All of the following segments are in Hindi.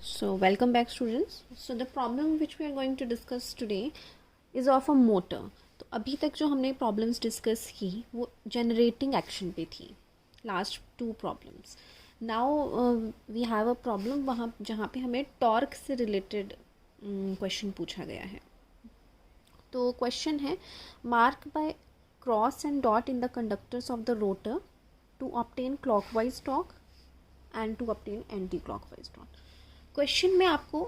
So welcome back students. So the problem which we are going to discuss today is of a motor. तो अभी तक जो हमने प्रॉब्लम्स डिस्कस की वो जनरेटिंग एक्शन पे थी, last two problems. Now we have a problem वहाँ जहाँ पे हमें टॉर्क से रिलेटेड क्वेश्चन पूछा गया है. तो क्वेश्चन है mark by cross and dot in the conductors of the rotor to obtain clockwise torque and to obtain anti clockwise torque. Question में आपको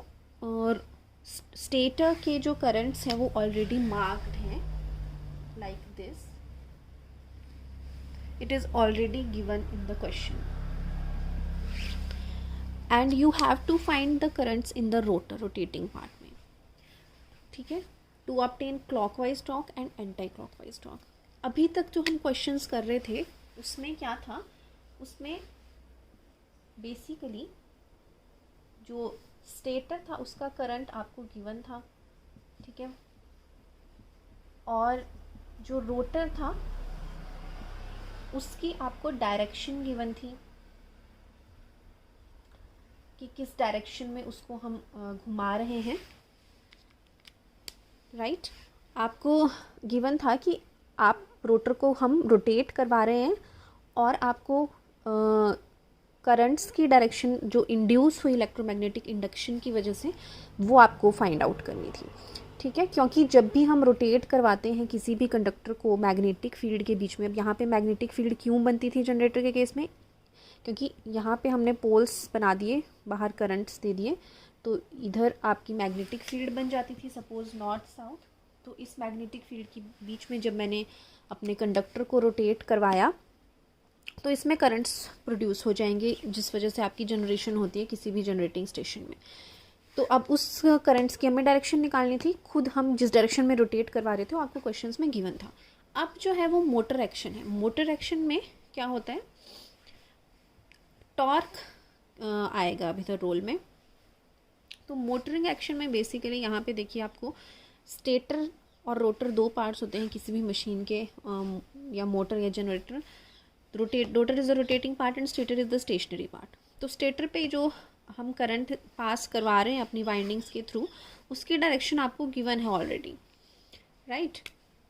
स्टेटर के जो करंट्स हैं वो ऑलरेडी मार्क्ड हैं like this. It is already given in the question and you have to find the currents in the rotor rotating part में. ठीक है, to obtain clockwise torque and anti clockwise torque. अभी तक जो हम क्वेश्चंस कर रहे थे उसमें क्या था, उसमें बेसिकली जो स्टेटर था उसका करंट आपको गिवन था. ठीक है, और जो रोटर था उसकी आपको डायरेक्शन गिवन थी कि किस डायरेक्शन में उसको हम घुमा रहे हैं. राइट, आपको गिवन था कि आप रोटर को हम रोटेट करवा रहे हैं और आपको करंट्स की डायरेक्शन जो इंड्यूस हुई इलेक्ट्रोमैग्नेटिक इंडक्शन की वजह से वो आपको फाइंड आउट करनी थी. ठीक है, क्योंकि जब भी हम रोटेट करवाते हैं किसी भी कंडक्टर को मैग्नेटिक फील्ड के बीच में, अब यहाँ पे मैग्नेटिक फील्ड क्यों बनती थी जनरेटर के केस में, क्योंकि यहाँ पे हमने पोल्स बना दिए, बाहर करंट्स दे दिए, तो इधर आपकी मैग्नेटिक फील्ड बन जाती थी सपोज नॉर्थ साउथ. तो इस मैग्नेटिक फील्ड के बीच में जब मैंने अपने कंडक्टर को रोटेट करवाया तो इसमें करंट्स प्रोड्यूस हो जाएंगे जिस वजह से आपकी जनरेशन होती है किसी भी जनरेटिंग स्टेशन में. तो अब उस करंट्स की हमें डायरेक्शन निकालनी थी. खुद हम जिस डायरेक्शन में रोटेट करवा रहे थे वो आपको क्वेश्चंस में गिवन था. अब जो है वो मोटर एक्शन है. मोटर एक्शन में क्या होता है, टॉर्क आएगा अभी तक रोल में. तो मोटरिंग एक्शन में बेसिकली यहाँ पे देखिए आपको स्टेटर और रोटर दो पार्ट्स होते हैं किसी भी मशीन के या मोटर या generator. Rotor is the rotating part and stator is the stationary part. तो स्टेटर पे जो हम करंट पास करवा रहे हैं अपनी वाइंडिंग्स के थ्रू उसकी डायरेक्शन आपको गिवन है ऑलरेडी. राइट,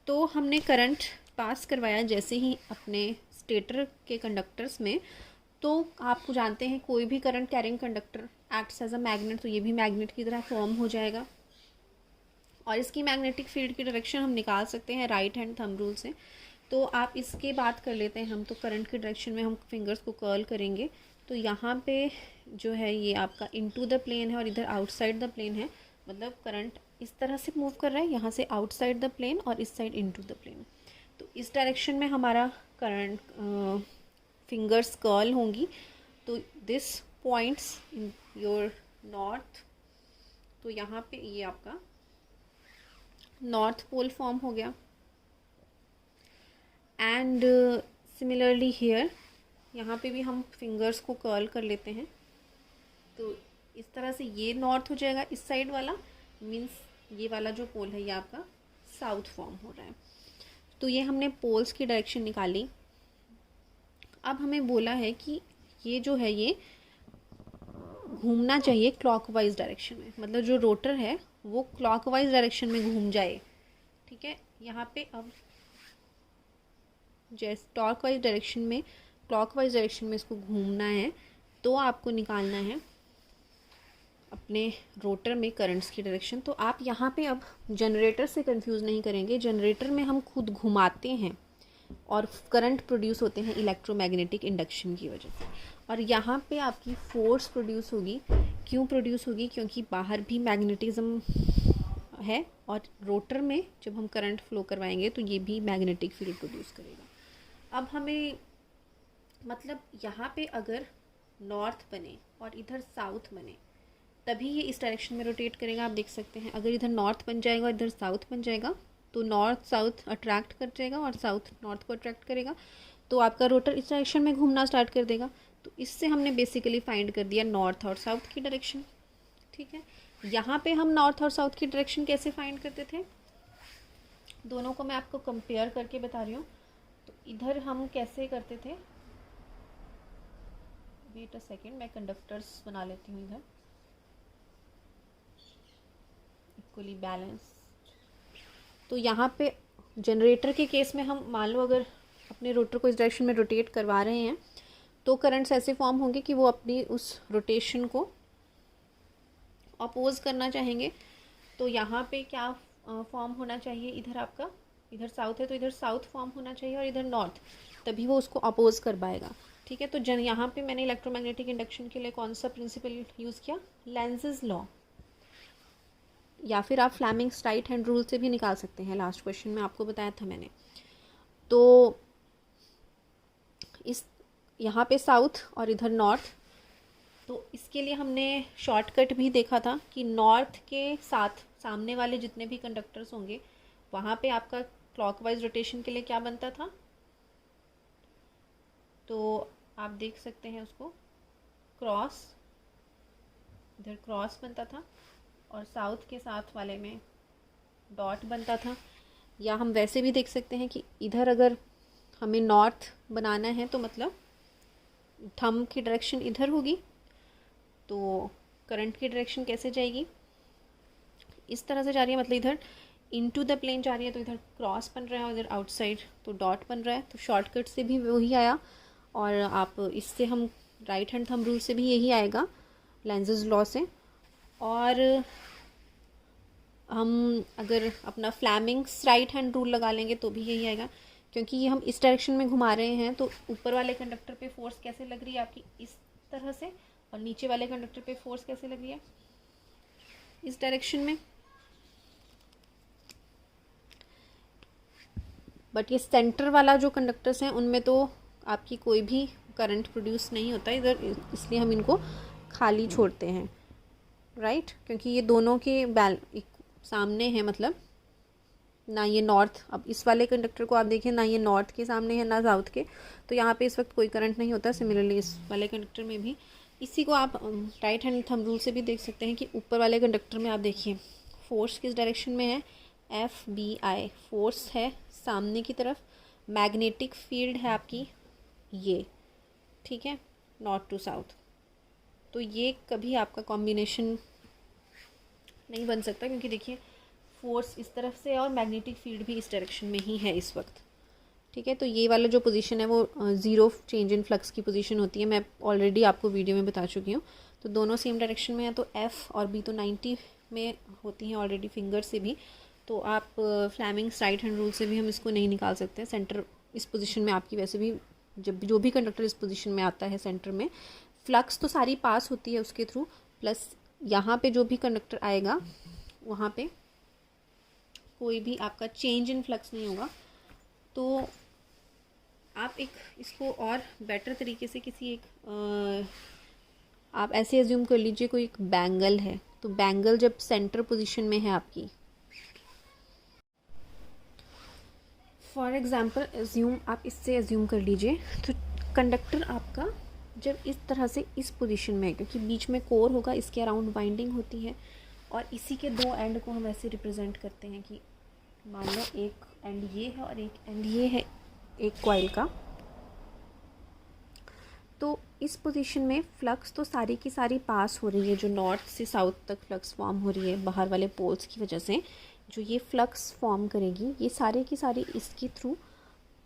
तो हमने करंट पास करवाया जैसे ही अपने स्टेटर के कंडक्टर्स में, तो आप जानते हैं कोई भी current carrying conductor acts as a magnet, तो ये भी मैग्नेट की तरह फॉर्म हो जाएगा और इसकी मैग्नेटिक फील्ड की डायरेक्शन हम निकाल सकते हैं राइट हैंड थंब रूल से. तो आप इसके बात कर लेते हैं हम. तो करंट की डायरेक्शन में हम फिंगर्स को कर्ल करेंगे तो यहाँ पे जो है ये आपका इनटू द प्लेन है और इधर आउटसाइड द प्लेन है. मतलब करंट इस तरह से मूव कर रहा है, यहाँ से आउटसाइड द प्लेन और इस साइड इनटू द प्लेन. तो इस डायरेक्शन में हमारा करंट फिंगर्स कर्ल होंगी. तो this points in your north. तो यहाँ पे ये आपका नॉर्थ पोल फॉर्म हो गया. एंड सिमिलरली हियर यहाँ पे भी हम फिंगर्स को कर्ल कर लेते हैं. तो इस तरह से ये नॉर्थ हो जाएगा, इस साइड वाला मीन्स ये वाला जो पोल है ये आपका साउथ फॉर्म हो रहा है. तो ये हमने पोल्स की डायरेक्शन निकाली. अब हमें बोला है कि ये जो है ये घूमना चाहिए क्लॉकवाइज डायरेक्शन में, मतलब जो रोटर है वो क्लॉकवाइज डायरेक्शन में घूम जाए. ठीक है, यहाँ पे अब जैसे टॉर्कवाइज डायरेक्शन में क्लॉकवाइज डायरेक्शन में इसको घूमना है तो आपको निकालना है अपने रोटर में करंट्स की डायरेक्शन. तो आप यहाँ पे अब जनरेटर से कंफ्यूज नहीं करेंगे. जनरेटर में हम खुद घुमाते हैं और करंट प्रोड्यूस होते हैं इलेक्ट्रोमैग्नेटिक इंडक्शन की वजह से. और यहाँ पे आपकी फोर्स प्रोड्यूस होगी. क्यों प्रोड्यूस होगी, क्योंकि बाहर भी मैग्नेटिज्म है और रोटर में जब हम करंट फ्लो करवाएंगे तो ये भी मैग्नेटिक फील्ड प्रोड्यूस करेगा. अब हमें मतलब यहाँ पे अगर नॉर्थ बने और इधर साउथ बने तभी ये इस डायरेक्शन में रोटेट करेगा. आप देख सकते हैं अगर इधर नॉर्थ बन जाएगा और इधर साउथ बन जाएगा तो नॉर्थ साउथ अट्रैक्ट कर जाएगा और साउथ नॉर्थ को अट्रैक्ट करेगा. तो आपका रोटर इस डायरेक्शन में घूमना स्टार्ट कर देगा. तो इससे हमने बेसिकली फाइंड कर दिया नॉर्थ और साउथ की डायरेक्शन. ठीक है, यहाँ पे हम नॉर्थ और साउथ की डायरेक्शन कैसे फाइंड करते थे, दोनों को मैं आपको कंपेयर करके बता रही हूँ. तो इधर हम कैसे करते थे, वेट अ सेकेंड, मैं कंडक्टर्स बना लेती हूँ इधर. Equally balance. तो यहाँ पे जनरेटर के केस में हम मान लो अगर अपने रोटर को इस डायरेक्शन में रोटेट करवा रहे हैं तो करंट्स ऐसे फॉर्म होंगे कि वो अपनी उस रोटेशन को अपोज करना चाहेंगे। तो यहाँ पे क्या फॉर्म होना चाहिए, इधर आपका, इधर साउथ है तो इधर साउथ फॉर्म होना चाहिए और इधर नॉर्थ, तभी वो उसको अपोज कर पाएगा। ठीक है, तो यहाँ पे मैंने इलेक्ट्रोमैग्नेटिक इंडक्शन के लिए कौन सा प्रिंसिपल यूज़ किया, लेंज़ेस लॉ, या फिर आप फ्लेमिंग्स राइट हैंड रूल से भी निकाल सकते हैं। लास्ट क्वेश्चन में आपको बताया था मैंने। तो इस यहाँ पे साउथ और इधर नॉर्थ, तो इसके लिए हमने शॉर्टकट भी देखा था कि नॉर्थ के साथ सामने वाले जितने भी कंडक्टर्स होंगे वहाँ पे आपका क्लॉकवाइज रोटेशन के लिए क्या बनता था, तो आप देख सकते हैं उसको क्रॉस, इधर क्रॉस बनता था और साउथ के साथ वाले में डॉट बनता था। या हम वैसे भी देख सकते हैं कि इधर अगर हमें नॉर्थ बनाना है तो मतलब थंब की डायरेक्शन इधर होगी, तो करंट की डायरेक्शन कैसे जाएगी, इस तरह से जा रही है, मतलब इधर इनटू द प्लेन जा रही है, तो इधर क्रॉस बन रहा है और इधर आउटसाइड तो डॉट बन रहा है। तो शॉर्टकट से भी वही आया और आप इससे हम राइट हैंड थंब रूल से भी यही आएगा, लेंज़ेस लॉ से। और हम अगर अपना फ्लेमिंग्स राइट हैंड रूल लगा लेंगे तो भी यही आएगा, क्योंकि ये हम इस डायरेक्शन में घुमा रहे हैं तो ऊपर वाले कंडक्टर पे फोर्स कैसे लग रही है आपकी, इस तरह से, और नीचे वाले कंडक्टर पे फोर्स कैसे लग रही है, इस डायरेक्शन में। बट ये सेंटर वाला जो कंडक्टर्स हैं उनमें तो आपकी कोई भी करंट प्रोड्यूस नहीं होता इधर, इसलिए हम इनको खाली छोड़ते हैं, राइट, क्योंकि ये दोनों के सामने है, मतलब ना ये नॉर्थ, अब इस वाले कंडक्टर को आप देखें ना ये नॉर्थ के सामने है ना साउथ के, तो यहाँ पे इस वक्त कोई करंट नहीं होता। सिमिलरली इस वाले कंडक्टर में भी, इसी को आप राइट हैंड थंब रूल से भी देख सकते हैं कि ऊपर वाले कंडक्टर में आप देखिए फोर्स किस डायरेक्शन में है, FBI फोर्स है सामने की तरफ, मैग्नेटिक फील्ड है आपकी ये, ठीक है, नॉर्थ टू साउथ। तो ये कभी आपका कॉम्बिनेशन नहीं बन सकता, क्योंकि देखिए फोर्स इस तरफ से और मैग्नेटिक फील्ड भी इस डायरेक्शन में ही है इस वक्त। ठीक है, तो ये वाला जो पोजीशन है वो ज़ीरो चेंज इन फ्लक्स की पोजीशन होती है, मैं ऑलरेडी आपको वीडियो में बता चुकी हूँ। तो दोनों सेम डायरेक्शन में है, तो F और B तो 90 में होती हैं ऑलरेडी फिंगर से भी, तो आप फ्लेमिंग्स राइट हैंड रूल से भी हम इसको नहीं निकाल सकते। सेंटर इस पोजीशन में आपकी वैसे भी जब जो भी कंडक्टर इस पोजीशन में आता है सेंटर में, फ्लक्स तो सारी पास होती है उसके थ्रू, प्लस यहाँ पे जो भी कंडक्टर आएगा वहाँ पे कोई भी आपका चेंज इन फ्लक्स नहीं होगा। तो आप एक इसको और बेटर तरीके से किसी एक आप ऐसे एज्यूम कर लीजिए कोई एक बैंगल है, तो बैंगल जब सेंटर पोजीशन में है आपकी, फॉर एग्जांपल एज्यूम, आप इससे एज्यूम कर लीजिए, तो कंडक्टर आपका जब इस तरह से इस पोजीशन में है, क्योंकि बीच में कोर होगा, इसके अराउंड वाइंडिंग होती है और इसी के दो एंड को हम ऐसे रिप्रेजेंट करते हैं कि मान लो एक एंड ये है और एक एंड ये है एक कॉइल का। तो इस पोजीशन में फ्लक्स तो सारी की सारी पास हो रही है, जो नॉर्थ से साउथ तक फ्लक्स फॉर्म हो रही है बाहर वाले पोल्स की वजह से, जो ये फ्लक्स फॉर्म करेगी ये सारे की सारी इसके थ्रू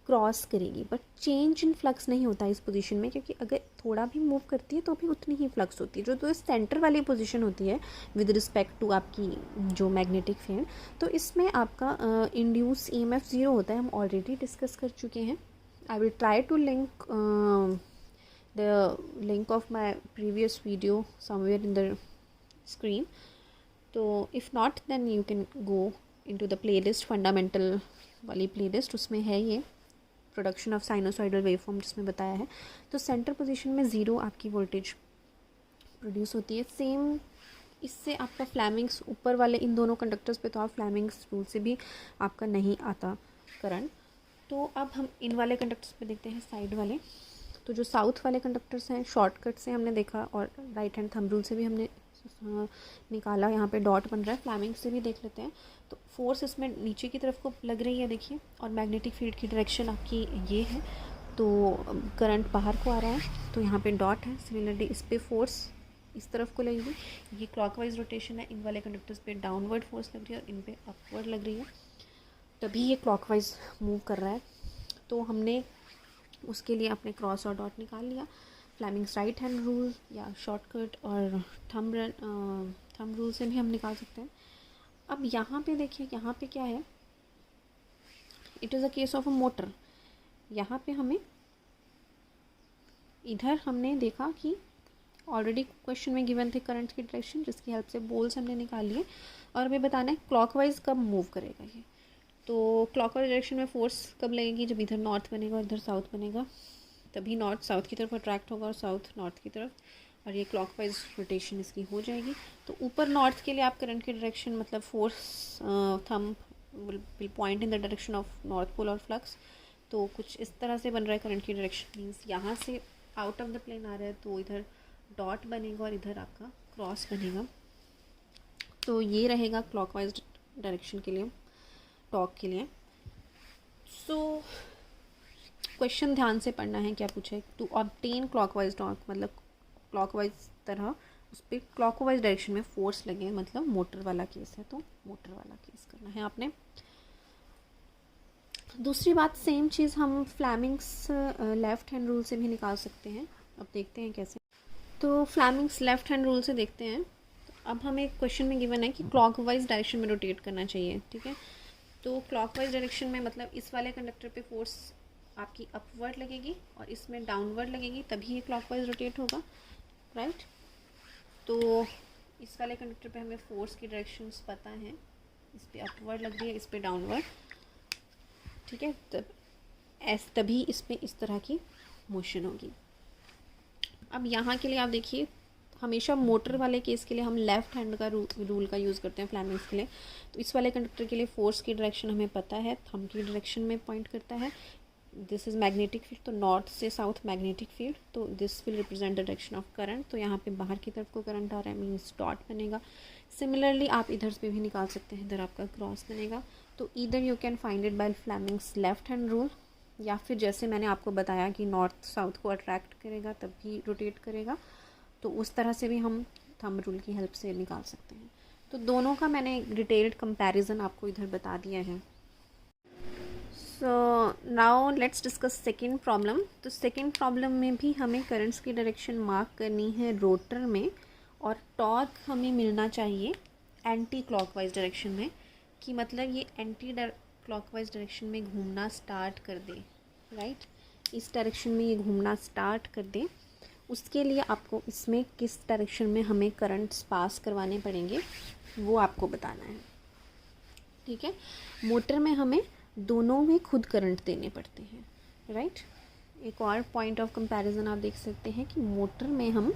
क्रॉस करेगी, बट चेंज इन फ्लक्स नहीं होता इस पोजीशन में, क्योंकि अगर थोड़ा भी मूव करती है तो भी उतनी ही फ्लक्स होती है। जो तो सेंटर वाली पोजीशन होती है विद रिस्पेक्ट टू आपकी जो मैग्नेटिक फील्ड, तो इसमें आपका इंड्यूस EMF 0 होता है, हम ऑलरेडी डिस्कस कर चुके हैं। I will try to link the link of my previous video somewhere in the screen, तो if not then you can go into the playlist, fundamental वाली प्लेलिस्ट, उसमें है ये प्रोडक्शन ऑफ साइनोसॉइडल वेवफॉर्म जिसमें बताया है। तो सेंटर पोजीशन में 0 आपकी वोल्टेज प्रोड्यूस होती है। सेम इससे आपका फ्लेमिंग्स ऊपर वाले इन दोनों कंडक्टर्स पे तो आप फ्लेमिंग्स रूल से भी आपका नहीं आता करंट। तो अब हम इन वाले कंडक्टर्स पे देखते हैं साइड वाले। तो जो साउथ वाले कंडक्टर्स हैं शॉर्टकट से हमने देखा और राइट हैंड थंब रूल से भी हमने निकाला, यहाँ पे डॉट बन रहा है, फ्लेमिंग से भी देख लेते हैं। तो फोर्स इसमें नीचे की तरफ को लग रही है देखिए, और मैग्नेटिक फील्ड की डायरेक्शन आपकी ये है, तो करंट बाहर को आ रहा है, तो यहाँ पे डॉट है। सिमिलरली इस पे फोर्स इस तरफ को लगेगी। ये क्लॉकवाइज रोटेशन है, इन वाले कंडक्टर्स पे डाउनवर्ड फोर्स लग रही है और इन पे अपवर्ड लग रही है, तभी ये क्लॉकवाइज मूव कर रहा है। तो हमने उसके लिए अपने क्रॉस और डॉट निकाल लिया। फ्लेमिंग्स राइट हैंड रूल या शॉर्टकट और थंब रूल से भी हम निकाल सकते हैं। अब यहाँ पे देखिए, यहाँ पे क्या है, it is a case of a motor. यहाँ पे हमें इधर हमने देखा कि ऑलरेडी क्वेश्चन में गिवन थे करंट की डायरेक्शन, जिसकी हेल्प से बोल्स हमने निकाल लिए और हमें बताना है क्लॉकवाइज कब मूव करेगा ये। तो क्लॉकवाइज डायरेक्शन में फोर्स कब लगेगी, जब इधर नॉर्थ बनेगा और इधर साउथ बनेगा, तभी नॉर्थ साउथ की तरफ अट्रैक्ट होगा और साउथ नॉर्थ की तरफ, और ये क्लॉकवाइज रोटेशन इसकी हो जाएगी। तो ऊपर नॉर्थ के लिए आप करंट की डायरेक्शन मतलब force thumb will point in the direction of north pole और फ्लक्स। तो कुछ इस तरह से बन रहा है करंट की डायरेक्शन, मीन्स यहाँ से आउट ऑफ द प्लेन आ रहा है, तो इधर डॉट बनेगा और इधर आपका क्रॉस बनेगा। तो ये रहेगा क्लॉकवाइज डायरेक्शन के लिए, टॉर्क के लिए। सो क्वेश्चन ध्यान से पढ़ना है, क्या पूछा है, टू ऑब्टेन क्लॉकवाइज टॉर्क, मतलब क्लॉकवाइज तरह उस पर क्लॉकवाइज डायरेक्शन में फोर्स लगे, मतलब मोटर वाला केस है, तो मोटर वाला केस करना है आपने। दूसरी बात, सेम चीज़ हम फ्लेमिंग्स लेफ्ट हैंड रूल से भी निकाल सकते हैं। अब देखते हैं कैसे। तो फ्लेमिंग्स लेफ्ट हैंड रूल से देखते हैं। अब हमें क्वेश्चन में गिवन है कि क्लॉकवाइज डायरेक्शन में रोटेट करना चाहिए, ठीक है। तो क्लॉकवाइज डायरेक्शन में मतलब इस वाले कंडक्टर पे फोर्स आपकी अपवर्ड लगेगी और इसमें डाउनवर्ड लगेगी, तभी ये क्लॉकवाइज रोटेट होगा, राइट। तो इस वाले कंडक्टर पे हमें फोर्स की डायरेक्शंस पता है, इस पे अपवर्ड लग रही है, इस पे डाउनवर्ड, ठीक है। तभी इसमें इस तरह की मोशन होगी। अब यहाँ के लिए आप देखिए, हमेशा मोटर वाले केस के लिए हम लेफ़्ट हैंड का रूल का यूज़ करते हैं फ्लेमिंग्स के लिए। तो इस वाले कंडक्टर के लिए फोर्स की डायरेक्शन हमें पता है, थंब की डायरेक्शन में पॉइंट करता है। दिस इज़ मैग्नेटिक फील्ड, तो नॉर्थ से साउथ मैग्नेटिक फील्ड, तो this will represent the direction of current. तो यहाँ पे बाहर की तरफ को करंट आ रहा है, मीन्स डॉट बनेगा। सिमिलरली आप इधर से भी निकाल सकते हैं, इधर आपका क्रॉस बनेगा। तो either you can find it by Fleming's left hand rule, या फिर जैसे मैंने आपको बताया कि नॉर्थ साउथ को अट्रैक्ट करेगा तब भी रोटेट करेगा, तो उस तरह से भी हम थंब रूल की हेल्प से निकाल सकते हैं। तो दोनों का मैंने डिटेल्ड कंपैरिजन आपको इधर बता दिया है। So now let's discuss second problem. तो सेकेंड प्रॉब्लम में भी हमें करंट्स की डायरेक्शन मार्क करनी है रोटर में, और टॉर्क हमें मिलना चाहिए एंटी क्लॉकवाइज डायरेक्शन में, कि मतलब ये एंटी क्लॉकवाइज डायरेक्शन में घूमना स्टार्ट कर दे, राइट। इस डायरेक्शन में ये घूमना स्टार्ट कर दे, उसके लिए आपको इसमें किस डायरेक्शन में हमें करंट्स पास करवाने पड़ेंगे वो आपको बताना है, ठीक है। मोटर में हमें दोनों में खुद करंट देने पड़ते हैं, राइट। एक और पॉइंट ऑफ कंपैरिजन आप देख सकते हैं कि मोटर में हम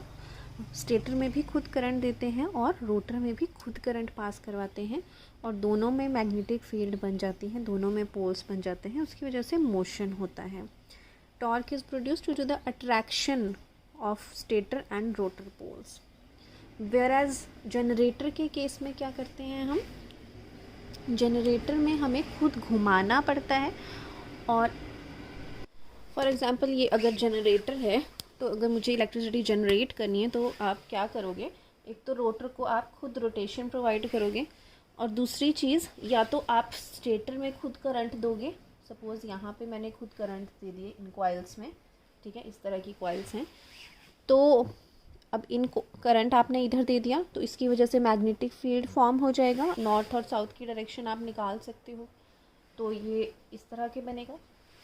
स्टेटर में भी खुद करंट देते हैं और रोटर में भी खुद करंट पास करवाते हैं, और दोनों में मैग्नेटिक फील्ड बन जाती है, दोनों में पोल्स बन जाते हैं, उसकी वजह से मोशन होता है। Torque is produced due to the attraction of stator and rotor poles. Whereas generator के केस में क्या करते हैं हम, जनरेटर में हमें खुद घुमाना पड़ता है। और फॉर एग्ज़ाम्पल ये अगर जनरेटर है, तो अगर मुझे इलेक्ट्रिसिटी जनरेट करनी है तो आप क्या करोगे, एक तो रोटर को आप खुद रोटेशन प्रोवाइड करोगे, और दूसरी चीज़ या तो आप स्टेटर में खुद करंट दोगे। सपोज़ यहाँ पे मैंने खुद करंट दे दिए इन कॉइल्स में, ठीक है, इस तरह की कॉइल्स हैं। तो अब इन करंट आपने इधर दे दिया, तो इसकी वजह से मैग्नेटिक फील्ड फॉर्म हो जाएगा, नॉर्थ और साउथ की डायरेक्शन आप निकाल सकते हो, तो ये इस तरह के बनेगा।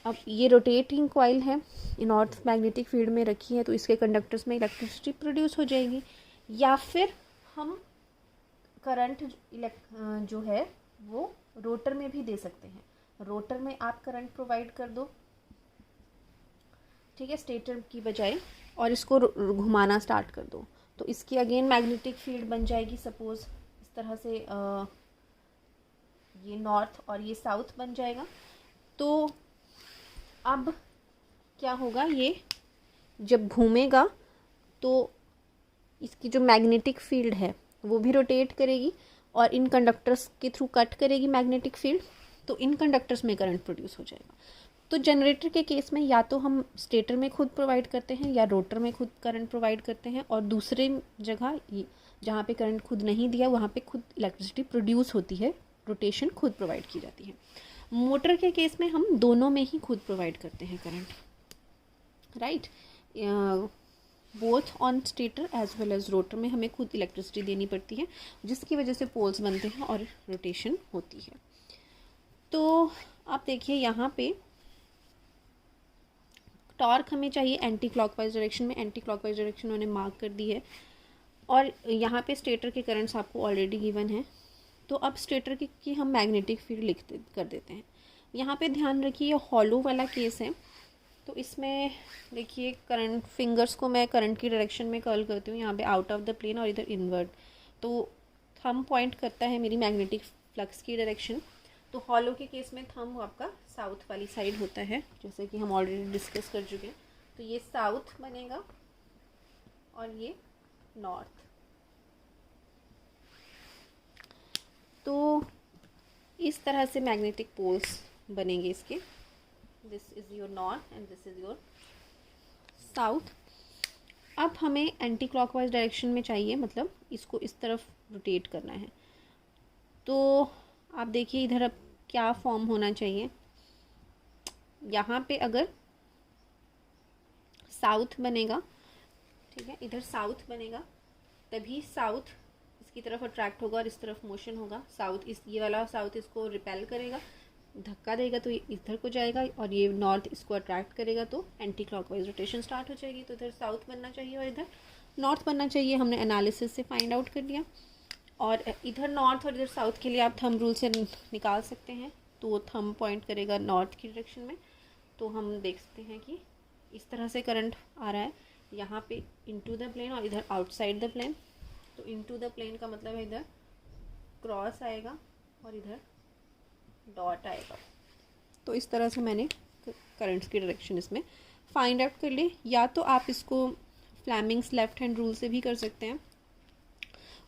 अब ये रोटेटिंग कॉइल है, नॉर्थ मैग्नेटिक फील्ड में रखी है, तो इसके कंडक्टर्स में इलेक्ट्रिसिटी प्रोड्यूस हो जाएगी। या फिर हम करंट जो है वो रोटर में भी दे सकते हैं, रोटर में आप करंट प्रोवाइड कर दो, ठीक है, स्टेटर की बजाय, और इसको घुमाना स्टार्ट कर दो, तो इसकी अगेन मैग्नेटिक फील्ड बन जाएगी। सपोज़ इस तरह से ये नॉर्थ और ये साउथ बन जाएगा। तो अब क्या होगा, ये जब घूमेगा तो इसकी जो मैग्नेटिक फील्ड है वो भी रोटेट करेगी और इन कंडक्टर्स के थ्रू कट करेगी मैग्नेटिक फील्ड, तो इन कंडक्टर्स में करंट प्रोड्यूस हो जाएगा। तो जनरेटर के केस में या तो हम स्टेटर में खुद प्रोवाइड करते हैं या रोटर में खुद करंट प्रोवाइड करते हैं, और दूसरे जगह जहाँ पे करंट खुद नहीं दिया वहाँ पे खुद इलेक्ट्रिसिटी प्रोड्यूस होती है, रोटेशन खुद प्रोवाइड की जाती है। मोटर के केस में हम दोनों में ही खुद प्रोवाइड करते हैं current, right. Both on stator as well as rotor में हमें खुद इलेक्ट्रिसिटी देनी पड़ती है, जिसकी वजह से पोल्स बनते हैं और रोटेशन होती है। तो आप देखिए यहाँ पे टॉर्क हमें चाहिए एंटी क्लॉकवाइज डायरेक्शन में, एंटी क्लॉकवाइज डायरेक्शन उन्होंने मार्क कर दी है, और यहाँ पे स्टेटर के करंट्स आपको ऑलरेडी गिवन है। तो अब स्टेटर की हम मैग्नेटिक फील्ड कर देते हैं। यहाँ पे ध्यान रखिए ये हॉलो वाला केस है, तो इसमें देखिए करंट फिंगर्स को मैं करंट की डायरेक्शन में कर्ल करती हूँ, यहाँ पे आउट ऑफ द प्लेन और इधर इनवर्ड, तो थंब पॉइंट करता है मेरी मैग्नेटिक फ्लक्स की डायरेक्शन। तो हॉलो के केस में थंब आपका साउथ वाली साइड होता है, जैसे कि हम ऑलरेडी डिस्कस कर चुके हैं। तो ये साउथ बनेगा और ये नॉर्थ। तो इस तरह से मैग्नेटिक पोल्स बनेंगे इसके। This is your north and this is your south. अब हमें एंटी क्लॉकवाइज डायरेक्शन में चाहिए, मतलब इसको इस तरफ रोटेट करना है। तो आप देखिए इधर अब क्या फॉर्म होना चाहिए, यहाँ पे अगर साउथ बनेगा, ठीक है, इधर साउथ बनेगा, तभी साउथ इसकी तरफ अट्रैक्ट होगा और इस तरफ मोशन होगा। साउथ ये वाला साउथ इसको रिपेल करेगा, धक्का देगा तो ये इधर को जाएगा, और ये नॉर्थ इसको अट्रैक्ट करेगा, तो एंटी क्लॉकवाइज रोटेशन स्टार्ट हो जाएगी। तो इधर साउथ बनना चाहिए और इधर नॉर्थ बनना चाहिए, हमने एनालिसिस से फाइंड आउट कर लिया। और इधर नॉर्थ और इधर साउथ के लिए आप थंब रूल से निकाल सकते हैं। तो वो थंब पॉइंट करेगा नॉर्थ की डायरेक्शन में, तो हम देख सकते हैं कि इस तरह से करंट आ रहा है यहाँ पे इनटू द प्लेन और इधर आउटसाइड द प्लेन। तो इनटू द प्लेन का मतलब है इधर क्रॉस आएगा और इधर डॉट आएगा। तो इस तरह से मैंने करंट्स की डायरेक्शन इसमें फाइंड आउट कर ली। या तो आप इसको फ्लेमिंग्स लेफ्ट हैंड रूल से भी कर सकते हैं।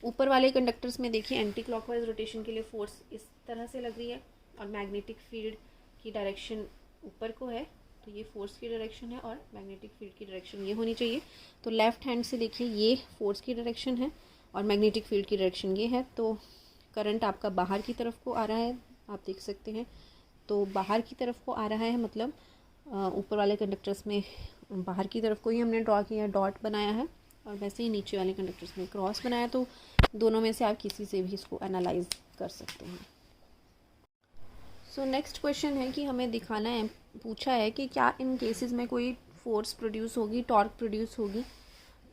ऊपर वाले कंडक्टर्स में देखिए एंटी क्लॉकवाइज रोटेशन के लिए फोर्स इस तरह से लग रही है और मैग्नेटिक फील्ड की डायरेक्शन ऊपर को है, तो ये फोर्स की डायरेक्शन है और मैग्नेटिक फील्ड की डायरेक्शन ये होनी चाहिए। तो लेफ्ट हैंड से देखिए ये फोर्स की डायरेक्शन है और मैग्नेटिक फील्ड की डायरेक्शन ये है। तो करंट आपका बाहर की तरफ को आ रहा है, आप देख सकते हैं। तो बाहर की तरफ को आ रहा है, मतलब ऊपर वाले कंडक्टर्स में बाहर की तरफ को ही हमने ड्रॉ किया, डॉट बनाया है, और वैसे ही नीचे वाले कंडक्टर्स में क्रॉस बनाया। तो दोनों में से आप किसी से भी इसको एनालाइज कर सकते हैं। सो नेक्स्ट क्वेश्चन है कि हमें दिखाना है, पूछा है कि क्या इन केसेस में कोई फोर्स प्रोड्यूस होगी, टॉर्क प्रोड्यूस होगी।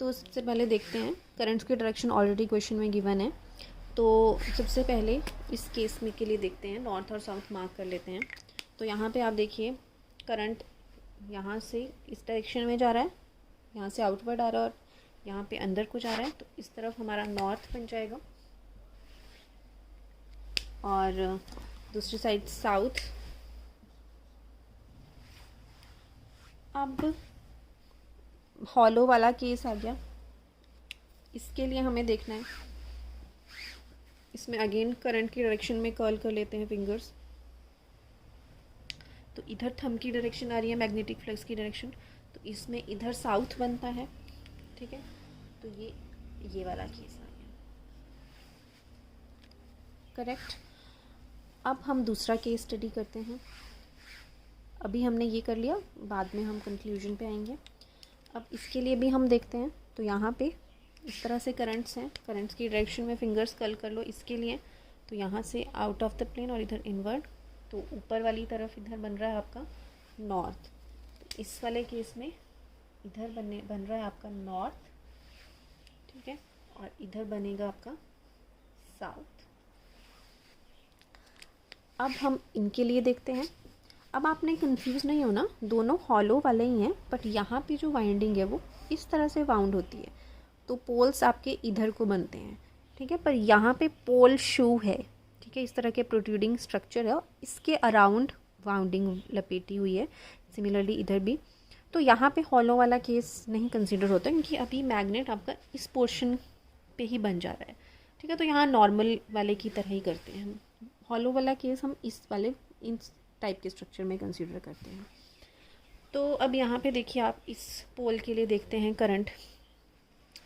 तो सबसे पहले देखते हैं, करंट्स की डायरेक्शन ऑलरेडी क्वेश्चन में गिवन है। तो सबसे पहले इस केस में के लिए देखते हैं, नॉर्थ और साउथ मार्क कर लेते हैं। तो यहाँ पे आप देखिए करंट यहाँ से इस डायरेक्शन में जा रहा है, यहाँ से आउटवर्ड आ रहा है और यहाँ पे अंदर को जा रहा है। तो इस तरफ हमारा नॉर्थ बन जाएगा और दूसरी साइड साउथ। अब हॉलो वाला केस आ गया, इसके लिए हमें देखना है, इसमें अगेन करंट की डायरेक्शन में कर्ल कर लेते हैं फिंगर्स। तो इधर थंब की डायरेक्शन आ रही है मैग्नेटिक फ्लक्स की डायरेक्शन, तो इसमें इधर साउथ बनता है, ठीक है। तो ये वाला केस आ गया, करेक्ट। अब हम दूसरा केस स्टडी करते हैं। अभी हमने ये कर लिया, बाद में हम कंक्लूजन पे आएंगे। अब इसके लिए भी हम देखते हैं। तो यहाँ पे इस तरह से करंट्स हैं, करंट्स की डायरेक्शन में फिंगर्स कर्ल कर लो इसके लिए। तो यहाँ से आउट ऑफ द प्लेन और इधर इनवर्ड, तो ऊपर वाली तरफ इधर बन रहा है आपका नॉर्थ। तो इस वाले केस में इधर बन रहा है आपका नॉर्थ, ठीक है, और इधर बनेगा आपका साउथ। अब हम इनके लिए देखते हैं। अब आपने कंफ्यूज नहीं होना, दोनों हॉलो वाले ही हैं, बट यहाँ पे जो वाइंडिंग है वो इस तरह से वाउंड होती है, तो पोल्स आपके इधर को बनते हैं, ठीक है। पर यहाँ पे पोल शू है, ठीक है, इस तरह के प्रोट्रूडिंग स्ट्रक्चर है, इसके अराउंड वाउंडिंग लपेटी हुई है। सिमिलरली इधर भी। तो यहाँ पे हॉलो वाला केस नहीं कंसिडर होता, क्योंकि अभी मैग्नेट आपका इस पोर्शन पे ही बन जा रहा है, ठीक है। तो यहाँ नॉर्मल वाले की तरह ही करते हैं हम। हॉलो वाला केस हम इस वाले इन टाइप के स्ट्रक्चर में कंसीडर करते हैं। तो अब यहाँ पे देखिए, आप इस पोल के लिए देखते हैं करंट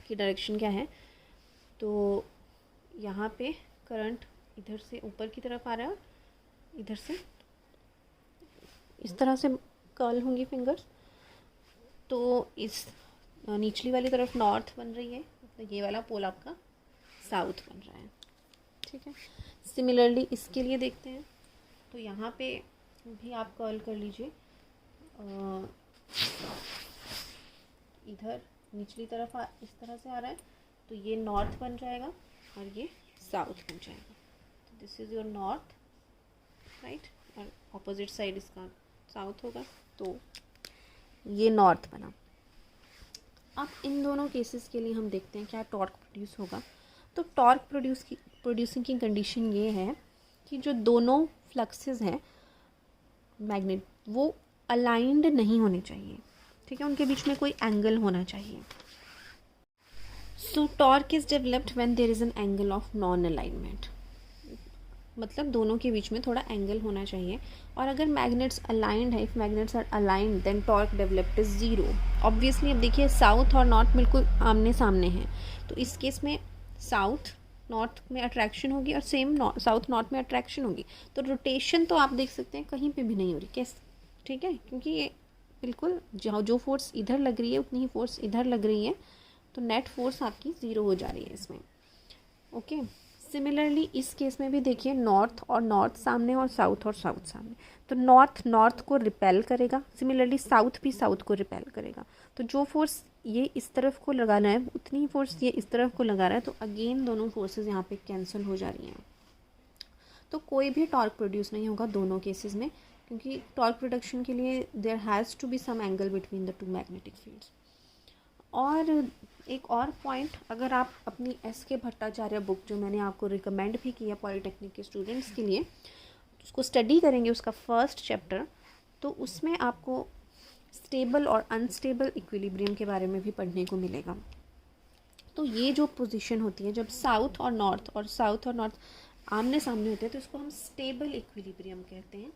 की डायरेक्शन क्या है। तो यहाँ पे करंट इधर से ऊपर की तरफ आ रहा है, इधर से इस तरह से कर्ल होंगी फिंगर्स। तो इस निचली वाली तरफ नॉर्थ बन रही है, मतलब ये वाला पोल आपका साउथ बन रहा है, ठीक है। सिमिलरली इसके लिए देखते हैं, तो यहाँ पे भी आप कर्ल कर लीजिए, इधर निचली तरफ इस तरह से आ रहा है, तो ये नॉर्थ बन जाएगा और ये साउथ बन जाएगा। तो this is your north, right, और ऑपोजिट साइड इसका साउथ होगा, तो ये नॉर्थ बना। अब इन दोनों केसेस के लिए हम देखते हैं क्या टॉर्क प्रोड्यूस होगा। तो टॉर्क प्रोड्यूसिंग की कंडीशन ये है कि जो दोनों फ्लक्सेस हैं मैग्नेट, वो अलाइंड नहीं होने चाहिए, ठीक है, उनके बीच में कोई एंगल होना चाहिए। So torque is developed when there is an angle of non alignment, मतलब दोनों के बीच में थोड़ा एंगल होना चाहिए। और अगर मैग्नेट्स अलाइंड है, if magnets are aligned then torque developed is zero. Obviously अब देखिए साउथ और नॉर्थ बिल्कुल आमने सामने हैं, तो इस केस में साउथ नॉर्थ में अट्रैक्शन होगी और सेम साउथ नॉर्थ में अट्रैक्शन होगी। तो रोटेशन तो आप देख सकते हैं कहीं पे भी नहीं हो रही, कैसे, ठीक है, क्योंकि ये बिल्कुल जो फोर्स इधर लग रही है उतनी ही फोर्स इधर लग रही है, तो नेट फोर्स आपकी ज़ीरो हो जा रही है इसमें, ओके। सिमिलरली इस केस में भी देखिए, नॉर्थ और नॉर्थ सामने और साउथ सामने, तो नॉर्थ नॉर्थ को रिपेल करेगा, सिमिलरली साउथ भी साउथ को रिपेल करेगा। तो जो फोर्स ये इस तरफ को लगाना है उतनी ही फोर्स ये इस तरफ को लगा रहा है, तो अगेन दोनों फोर्सेस यहाँ पे कैंसिल हो जा रही हैं। तो कोई भी टॉर्क प्रोड्यूस नहीं होगा दोनों केसेस में, क्योंकि टॉर्क प्रोडक्शन के लिए there has to be some angle between the two magnetic fields. और एक और पॉइंट, अगर आप अपनी S.K. भट्टाचार्य बुक जो मैंने आपको रिकमेंड भी किया पॉलिटेक्निक के स्टूडेंट्स के लिए, उसको स्टडी करेंगे, उसका फर्स्ट चैप्टर, तो उसमें आपको स्टेबल और अनस्टेबल इक्विलिब्रियम के बारे में भी पढ़ने को मिलेगा। तो ये जो पोजीशन होती है जब साउथ और नॉर्थ आमने सामने होते हैं, तो इसको हम स्टेबल इक्विलिब्रियम कहते हैं,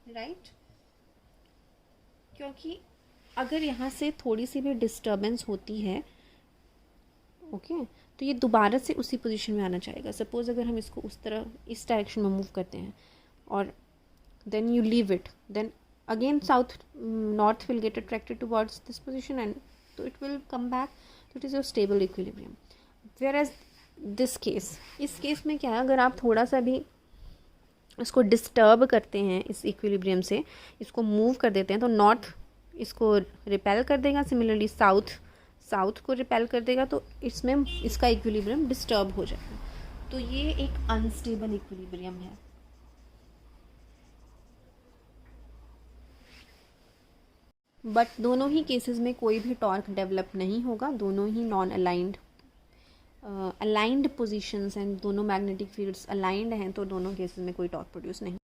राइट। क्योंकि अगर यहाँ से थोड़ी सी भी डिस्टर्बेंस होती है, ओके, तो ये दोबारा से उसी पोजीशन में आना चाहेगा। सपोज अगर हम इसको उस तरह इस डायरेक्शन में मूव करते हैं और then you leave it, then again south north will get attracted towards this position and तो इट विल कम बैक, तो it is your stable equilibrium. Whereas this case, इस केस में क्या है, अगर आप थोड़ा सा भी इसको डिस्टर्ब करते हैं इस इक्विलिब्रियम से, इसको मूव कर देते हैं, तो नॉर्थ इसको रिपेल कर देगा, सिमिलरली साउथ को रिपेल कर देगा, तो इसमें इसका इक्विलिब्रियम डिस्टर्ब हो जाएगा। तो ये एक अनस्टेबल इक्विलिब्रियम है। बट दोनों ही केसेस में कोई भी टॉर्क डेवलप नहीं होगा, दोनों ही नॉन अलाइंड पोजीशंस एंड दोनों मैग्नेटिक फील्ड्स अलाइंड हैं, तो दोनों केसेस में कोई टॉर्क प्रोड्यूस नहीं।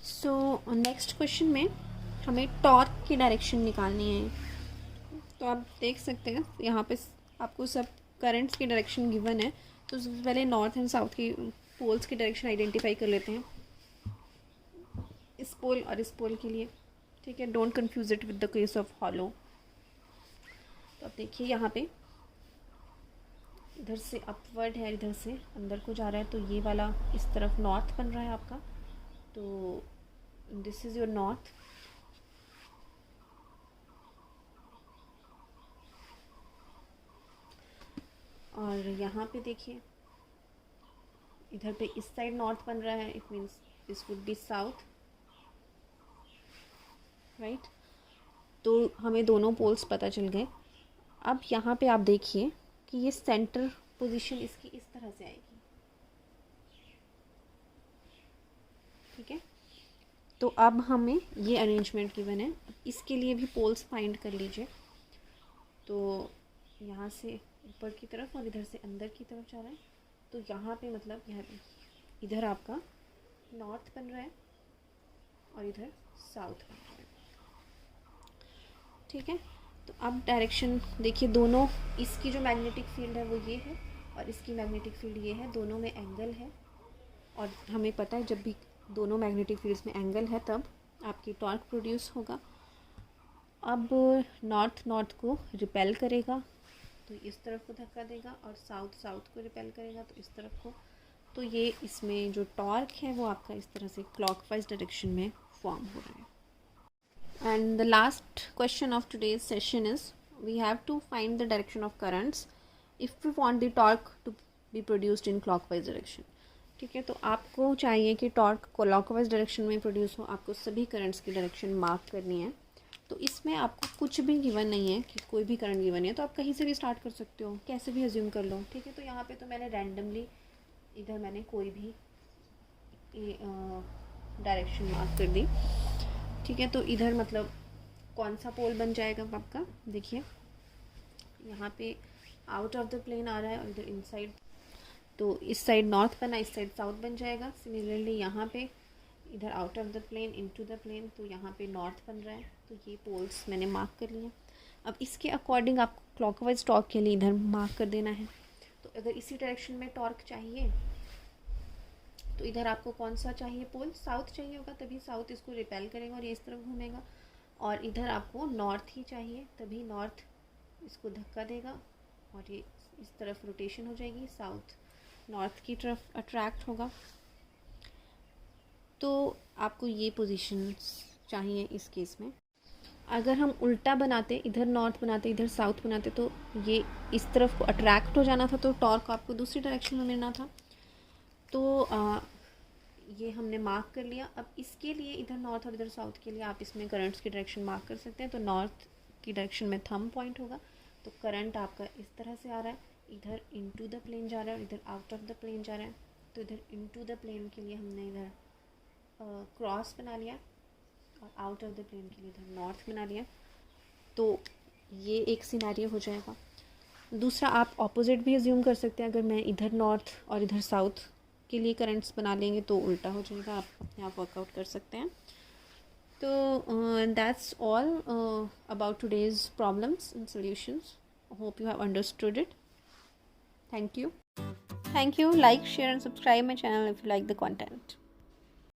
सो नेक्स्ट क्वेश्चन में हमें टॉर्क की डायरेक्शन निकालनी है। तो आप देख सकते हैं यहाँ पे आपको सब करंट्स की डायरेक्शन गिवन है, तो सबसे पहले नॉर्थ एंड साउथ की पोल्स की डायरेक्शन आइडेंटिफाई कर लेते हैं, इस पोल और इस पोल के लिए, ठीक है। Don't confuse it with the case of hollow. तो अब देखिए यहाँ पे इधर से अपवर्ड है, इधर से अंदर को जा रहा है, तो ये वाला इस तरफ नॉर्थ बन रहा है आपका, तो दिस इज़ योर नॉर्थ। और यहाँ पे देखिए इधर पे इस साइड नॉर्थ बन रहा है, it means this would be south, right. तो हमें दोनों पोल्स पता चल गए। अब यहाँ पे आप देखिए कि ये सेंटर पोजीशन इसकी इस तरह से आएगी, ठीक है। तो अब हमें ये अरेंजमेंट गिवन है, इसके लिए भी पोल्स फाइंड कर लीजिए। तो यहाँ से ऊपर की तरफ और इधर से अंदर की तरफ जा रहा है, तो यहाँ पे मतलब यहाँ इधर आपका नॉर्थ बन रहा है और इधर साउथ बन रहा है, ठीक है। तो अब डायरेक्शन देखिए, दोनों, इसकी जो मैग्नेटिक फील्ड है वो ये है और इसकी मैग्नेटिक फील्ड ये है, दोनों में एंगल है। और हमें पता है जब भी दोनों मैग्नेटिक फील्ड्स में एंगल है तब आपकी टॉर्क प्रोड्यूस होगा। अब नॉर्थ को रिपेल करेगा तो इस तरफ को धक्का देगा, और साउथ को रिपेल करेगा तो इस तरफ को। तो ये इसमें जो टॉर्क है वो आपका इस तरह से क्लॉकवाइज डायरेक्शन में फॉर्म हो रहा है। And the last question of today's session is we have to find the direction of currents if we want the torque to be produced in clockwise direction. ठीक है, तो आपको चाहिए कि टॉर्क क्लॉकवाइज डायरेक्शन में प्रोड्यूस हो, आपको सभी करंट्स की डायरेक्शन मार्क करनी है। तो इसमें आपको कुछ भी गिवन नहीं है कि कोई भी करंट गिवन है, तो आप कहीं से भी स्टार्ट कर सकते हो, कैसे भी अज्यूम कर लो। ठीक है, तो यहाँ पे तो मैंने रैंडमली इधर मैंने कोई भी डायरेक्शन मार्क कर दी। ठीक है, तो इधर मतलब कौन सा पोल बन जाएगा आपका, देखिए यहाँ पे आउट ऑफ द प्लेन आ रहा है और इधर इनसाइड, तो इस साइड नॉर्थ बना, इस साइड साउथ बन जाएगा। सिमिलरली यहाँ पे इधर out of the plane into the plane, तो यहाँ पे नॉर्थ बन रहा है। तो ये पोल्स मैंने मार्क कर लिया। अब इसके अकॉर्डिंग आपको क्लॉकवाइज टॉर्क के लिए इधर मार्क कर देना है। तो अगर इसी डायरेक्शन में टॉर्क चाहिए तो इधर आपको कौन सा चाहिए, पोल साउथ चाहिए होगा, तभी साउथ इसको रिपेल करेगा और ये इस तरफ घूमेगा। और इधर आपको नॉर्थ ही चाहिए, तभी नॉर्थ इसको धक्का देगा और ये इस तरफ रोटेशन हो जाएगी, साउथ नॉर्थ की तरफ अट्रैक्ट होगा। तो आपको ये पोजीशंस चाहिए इस केस में। अगर हम उल्टा बनाते, इधर नॉर्थ बनाते इधर साउथ बनाते, तो ये इस तरफ को अट्रैक्ट हो जाना था, तो टॉर्क आपको दूसरी डायरेक्शन में मिलना था। तो ये हमने मार्क कर लिया। अब इसके लिए इधर नॉर्थ और इधर साउथ के लिए आप इसमें करंट्स की डायरेक्शन मार्क कर सकते हैं। तो नॉर्थ की डायरेक्शन में थंब पॉइंट होगा, तो करंट आपका इस तरह से आ रहा है, इधर इनटू द प्लेन जा रहा है और इधर आउट ऑफ द प्लेन जा रहा है। तो इधर इनटू द प्लेन के लिए हमने इधर क्रॉस बना लिया और आउट ऑफ द प्लेन के लिए इधर नॉर्थ बना लिया। तो ये एक सिनेरियो हो जाएगा। दूसरा, आप ऑपोजिट भी अज्यूम कर सकते हैं। अगर मैं इधर नॉर्थ और इधर साउथ के लिए करंट्स बना लेंगे तो उल्टा हो जाएगा, आप अपने आप वर्कआउट कर सकते हैं। तो that's all about today's problems and solutions. Hope you have understood it. Thank you. Like, share and subscribe my channel if you like the content.